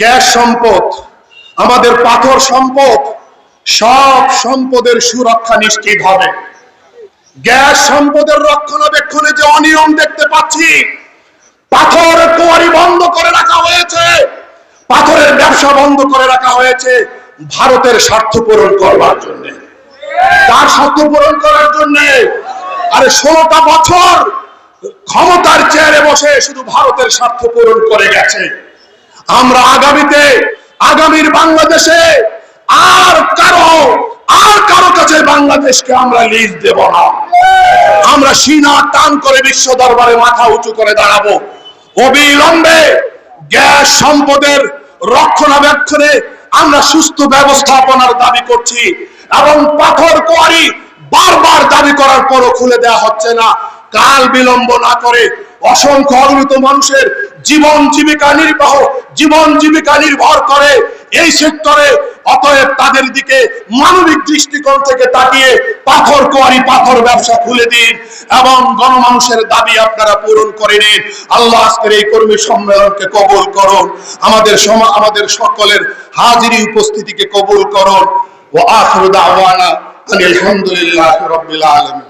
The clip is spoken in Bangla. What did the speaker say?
গ্যাস সম্পদ, আমাদের পাথর সম্পদ, সব সম্পদের সুরক্ষা নিশ্চিত হবে। গ্যাস সম্পদের রক্ষণাবেক্ষণে যে অনিয়ম দেখতে পাচ্ছি, পাথর কোয়ারি বন্ধ করে রাখা হয়েছে, পাথরের ব্যবসা বন্ধ করে রাখা হয়েছে ভারতের স্বার্থ পূরণ করবার জন্য। তার স্বার্থ পূরণ করার জন্য। আরে 16টা বছর ক্ষমতার চেয়ারে বসে শুধু ভারতের স্বার্থ পূরণ করে গেছে। আমরা আগামীর বাংলাদেশে আর কারো কাছে বাংলাদেশকে আমরা লিজ দেব না। আমরা সিনা টান করে বিশ্ব দরবারে মাথা উঁচু করে দাঁড়াবো। অবিলম্বে গ্যাস সম্পদের রক্ষণাবেক্ষণে আমরা সুস্থ ব্যবস্থাপনার দাবি করছি, এবং পাথর কোয়ারি বারবার দাবি করার পরও খুলে দেওয়া হচ্ছে না। কাল বিলম্ব না করে অসংখ্য অগণিত মানুষের জীবন জীবিকা নির্ভর করে এই সেক্টরে। অতএব তাদের দিকে মানবিক দৃষ্টিকোণ থেকে তাকিয়ে পাথর কোয়ারি, পাথর ব্যবসা খুলে দিন এবং গণমানুষের দাবি আপনারা পূরণ করে নিন। আল্লাহ আজকের এই কর্মী সম্মেলনকে কবুল করুন, আমাদের সকলের হাজিরি উপস্থিতিকে কবুল করুন। ওয়া আখিরু দাওয়ানা আলহামদুলিল্লাহি রাব্বিল আলামিন।